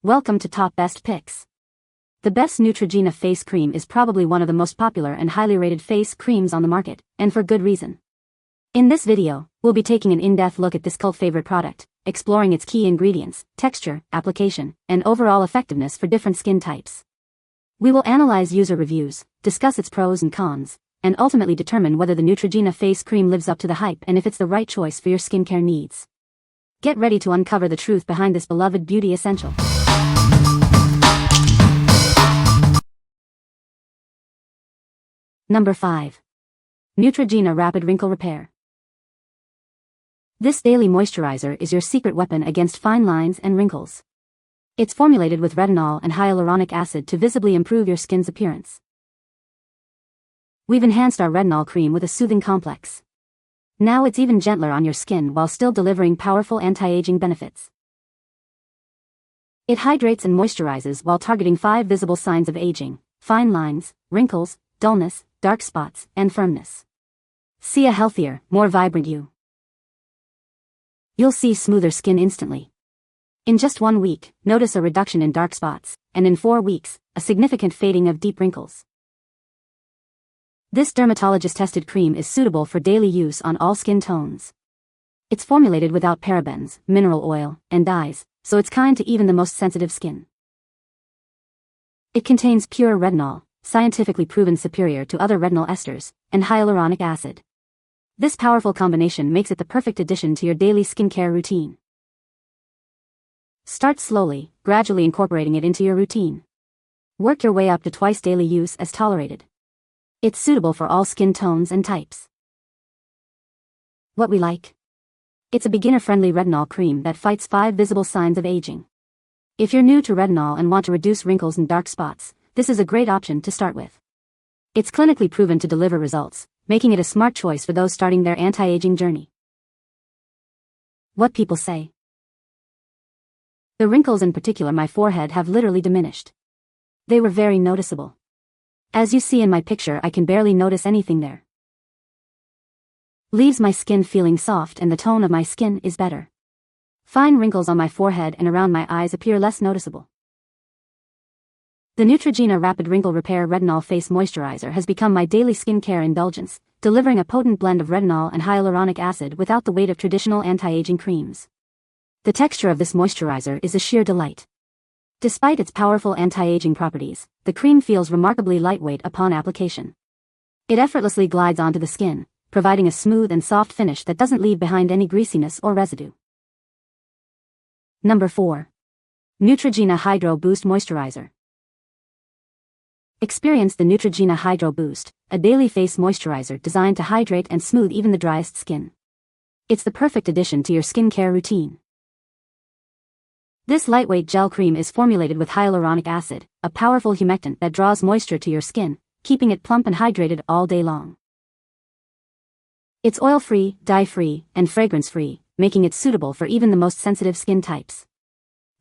Welcome to Top Best Picks. The best Neutrogena face cream is probably one of the most popular and highly rated face creams on the market, and for good reason. In this video, we'll be taking an in-depth look at this cult favorite product, exploring its key ingredients, texture, application, and overall effectiveness for different skin types. We will analyze user reviews, discuss its pros and cons, and ultimately determine whether the Neutrogena face cream lives up to the hype and if it's the right choice for your skincare needs. Get ready to uncover the truth behind this beloved beauty essential. Number 5. Neutrogena Rapid Wrinkle Repair. This daily moisturizer is your secret weapon against fine lines and wrinkles. It's formulated with retinol and hyaluronic acid to visibly improve your skin's appearance. We've enhanced our retinol cream with a soothing complex. Now it's even gentler on your skin while still delivering powerful anti-aging benefits. It hydrates and moisturizes while targeting 5 visible signs of aging: fine lines, wrinkles, dullness, dark spots, and firmness. See a healthier, more vibrant you. You'll see smoother skin instantly. In just 1 week, notice a reduction in dark spots, and in 4 weeks, a significant fading of deep wrinkles. This dermatologist-tested cream is suitable for daily use on all skin tones. It's formulated without parabens, mineral oil, and dyes, so it's kind to even the most sensitive skin. It contains pure retinol, scientifically proven superior to other retinol esters, and hyaluronic acid. This powerful combination makes it the perfect addition to your daily skincare routine. Start slowly, gradually incorporating it into your routine. Work your way up to twice daily use as tolerated. It's suitable for all skin tones and types. What we like? It's a beginner-friendly retinol cream that fights 5 visible signs of aging. If you're new to retinol and want to reduce wrinkles and dark spots, this is a great option to start with. It's clinically proven to deliver results, making it a smart choice for those starting their anti-aging journey. What people say. The wrinkles, in particular my forehead, have literally diminished. They were very noticeable. As you see in my picture, I can barely notice anything there. Leaves my skin feeling soft and the tone of my skin is better. Fine wrinkles on my forehead and around my eyes appear less noticeable. The Neutrogena Rapid Wrinkle Repair Retinol Face Moisturizer has become my daily skincare indulgence, delivering a potent blend of retinol and hyaluronic acid without the weight of traditional anti-aging creams. The texture of this moisturizer is a sheer delight. Despite its powerful anti-aging properties, the cream feels remarkably lightweight upon application. It effortlessly glides onto the skin, providing a smooth and soft finish that doesn't leave behind any greasiness or residue. Number 4. Neutrogena Hydro Boost Moisturizer. Experience the Neutrogena Hydro Boost, a daily face moisturizer designed to hydrate and smooth even the driest skin. It's the perfect addition to your skincare routine. This lightweight gel cream is formulated with hyaluronic acid, a powerful humectant that draws moisture to your skin, keeping it plump and hydrated all day long. It's oil-free, dye-free, and fragrance-free, making it suitable for even the most sensitive skin types.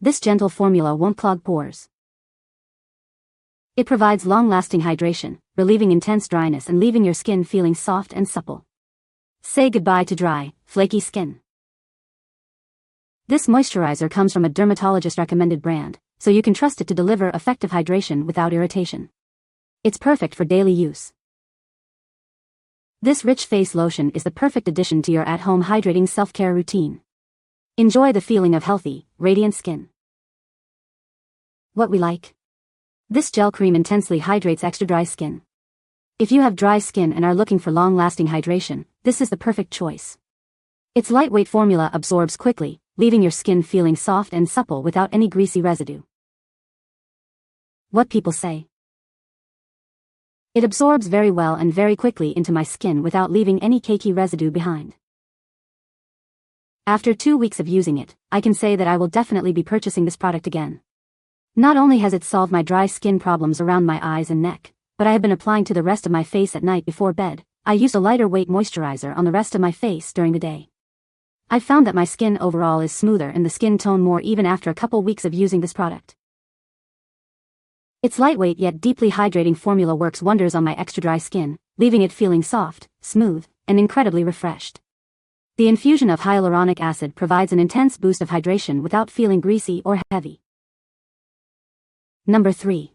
This gentle formula won't clog pores. It provides long-lasting hydration, relieving intense dryness and leaving your skin feeling soft and supple. Say goodbye to dry, flaky skin. This moisturizer comes from a dermatologist-recommended brand, so you can trust it to deliver effective hydration without irritation. It's perfect for daily use. This rich face lotion is the perfect addition to your at-home hydrating self-care routine. Enjoy the feeling of healthy, radiant skin. What we like? This gel cream intensely hydrates extra dry skin. If you have dry skin and are looking for long-lasting hydration, this is the perfect choice. Its lightweight formula absorbs quickly, leaving your skin feeling soft and supple without any greasy residue. What people say. It absorbs very well and very quickly into my skin without leaving any cakey residue behind. After 2 weeks of using it, I can say that I will definitely be purchasing this product again. Not only has it solved my dry skin problems around my eyes and neck, but I have been applying to the rest of my face at night before bed. I use a lighter weight moisturizer on the rest of my face during the day. I've found that my skin overall is smoother and the skin tone more even after a couple weeks of using this product. Its lightweight yet deeply hydrating formula works wonders on my extra dry skin, leaving it feeling soft, smooth, and incredibly refreshed. The infusion of hyaluronic acid provides an intense boost of hydration without feeling greasy or heavy. Number 3.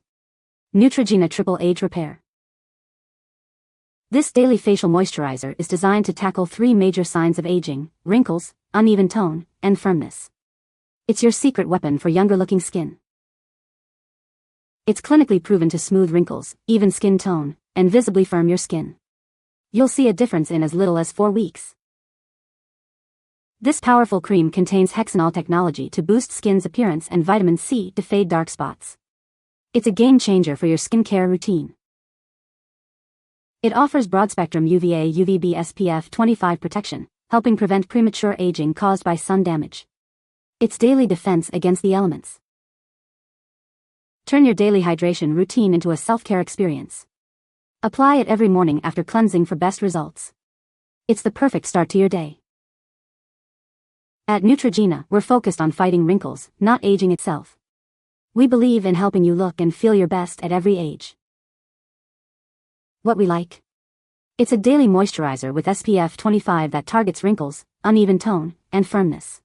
Neutrogena Triple Age Repair. This daily facial moisturizer is designed to tackle 3 major signs of aging: wrinkles, uneven tone, and firmness. It's your secret weapon for younger-looking skin. It's clinically proven to smooth wrinkles, even skin tone, and visibly firm your skin. You'll see a difference in as little as 4 weeks. This powerful cream contains hexanol technology to boost skin's appearance and vitamin C to fade dark spots. It's a game changer for your skincare routine. It offers broad-spectrum UVA UVB SPF 25 protection, helping prevent premature aging caused by sun damage. It's daily defense against the elements. Turn your daily hydration routine into a self-care experience. Apply it every morning after cleansing for best results. It's the perfect start to your day. At Neutrogena, we're focused on fighting wrinkles, not aging itself. We believe in helping you look and feel your best at every age. What we like? It's a daily moisturizer with SPF 25 that targets wrinkles, uneven tone, and firmness.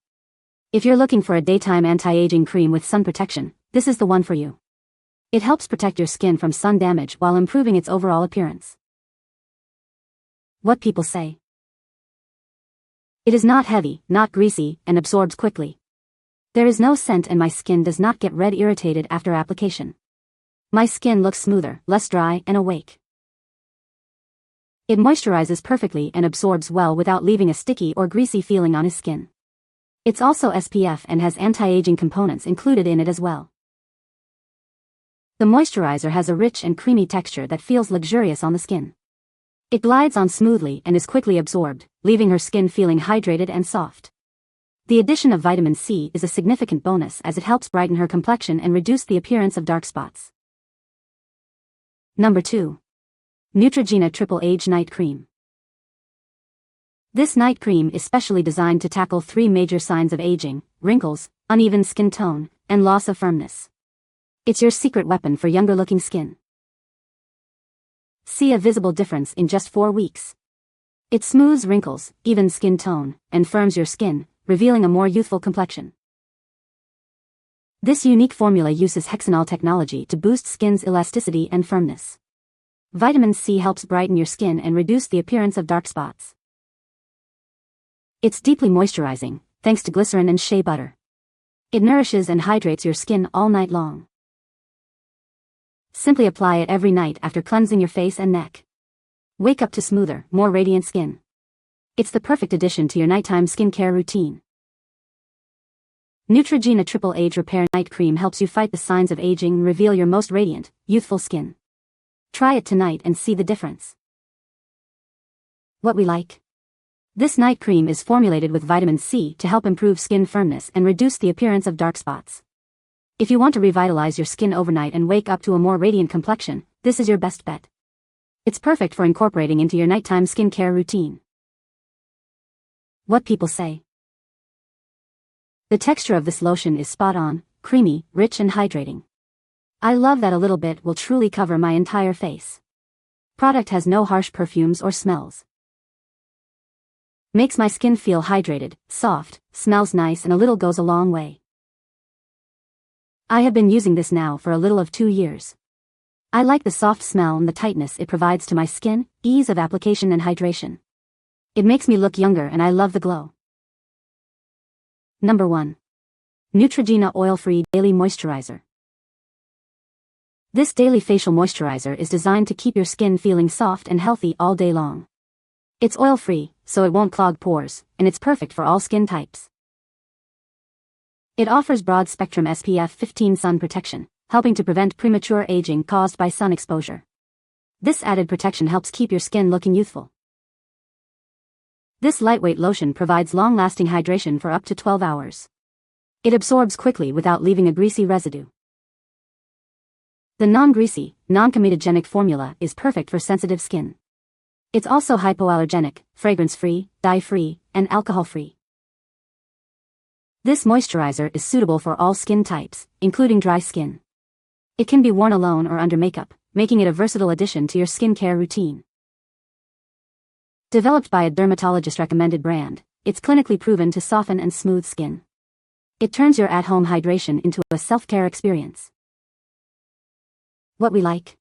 If you're looking for a daytime anti-aging cream with sun protection, this is the one for you. It helps protect your skin from sun damage while improving its overall appearance. What people say? It is not heavy, not greasy, and absorbs quickly. There is no scent and my skin does not get red irritated after application. My skin looks smoother, less dry, and awake. It moisturizes perfectly and absorbs well without leaving a sticky or greasy feeling on his skin. It's also SPF and has anti-aging components included in it as well. The moisturizer has a rich and creamy texture that feels luxurious on the skin. It glides on smoothly and is quickly absorbed, leaving her skin feeling hydrated and soft. The addition of vitamin C is a significant bonus as it helps brighten her complexion and reduce the appearance of dark spots. Number 2. Neutrogena Triple Age Night Cream. This night cream is specially designed to tackle 3 major signs of aging: wrinkles, uneven skin tone, and loss of firmness. It's your secret weapon for younger-looking skin. See a visible difference in just 4 weeks. It smooths wrinkles, evens skin tone, and firms your skin, revealing a more youthful complexion. This unique formula uses hexanol technology to boost skin's elasticity and firmness. Vitamin C helps brighten your skin and reduce the appearance of dark spots. It's deeply moisturizing, thanks to glycerin and shea butter. It nourishes and hydrates your skin all night long. Simply apply it every night after cleansing your face and neck. Wake up to smoother, more radiant skin. It's the perfect addition to your nighttime skincare routine. Neutrogena Triple Age Repair Night Cream helps you fight the signs of aging and reveal your most radiant, youthful skin. Try it tonight and see the difference. What we like? This night cream is formulated with vitamin C to help improve skin firmness and reduce the appearance of dark spots. If you want to revitalize your skin overnight and wake up to a more radiant complexion, this is your best bet. It's perfect for incorporating into your nighttime skincare routine. What people say? The texture of this lotion is spot on, creamy, rich and hydrating. I love that a little bit will truly cover my entire face. Product has no harsh perfumes or smells. Makes my skin feel hydrated, soft, smells nice and a little goes a long way. I have been using this now for a little of 2 years. I like the soft smell and the tightness it provides to my skin, ease of application and hydration. It makes me look younger and I love the glow. Number 1. Neutrogena Oil-Free Daily Moisturizer. This daily facial moisturizer is designed to keep your skin feeling soft and healthy all day long. It's oil-free, so it won't clog pores, and it's perfect for all skin types. It offers broad-spectrum SPF 15 sun protection, helping to prevent premature aging caused by sun exposure. This added protection helps keep your skin looking youthful. This lightweight lotion provides long-lasting hydration for up to 12 hours. It absorbs quickly without leaving a greasy residue. The non-greasy, non-comedogenic formula is perfect for sensitive skin. It's also hypoallergenic, fragrance-free, dye-free, and alcohol-free. This moisturizer is suitable for all skin types, including dry skin. It can be worn alone or under makeup, making it a versatile addition to your skincare routine. Developed by a dermatologist-recommended brand, it's clinically proven to soften and smooth skin. It turns your at-home hydration into a self-care experience. What we like?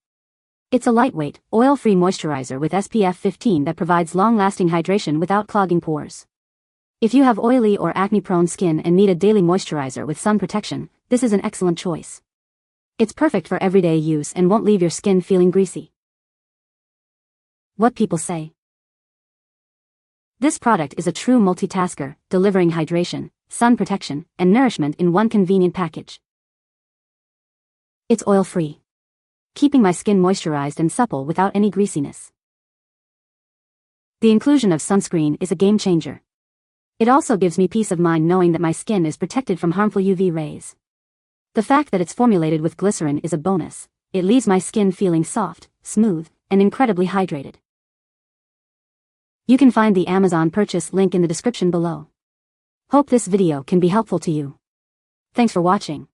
It's a lightweight, oil-free moisturizer with SPF 15 that provides long-lasting hydration without clogging pores. If you have oily or acne-prone skin and need a daily moisturizer with sun protection, this is an excellent choice. It's perfect for everyday use and won't leave your skin feeling greasy. What people say. This product is a true multitasker, delivering hydration, sun protection, and nourishment in one convenient package. It's oil-free, keeping my skin moisturized and supple without any greasiness. The inclusion of sunscreen is a game changer. It also gives me peace of mind knowing that my skin is protected from harmful UV rays. The fact that it's formulated with glycerin is a bonus. It leaves my skin feeling soft, smooth, and incredibly hydrated. You can find the Amazon purchase link in the description below. Hope this video can be helpful to you. Thanks for watching.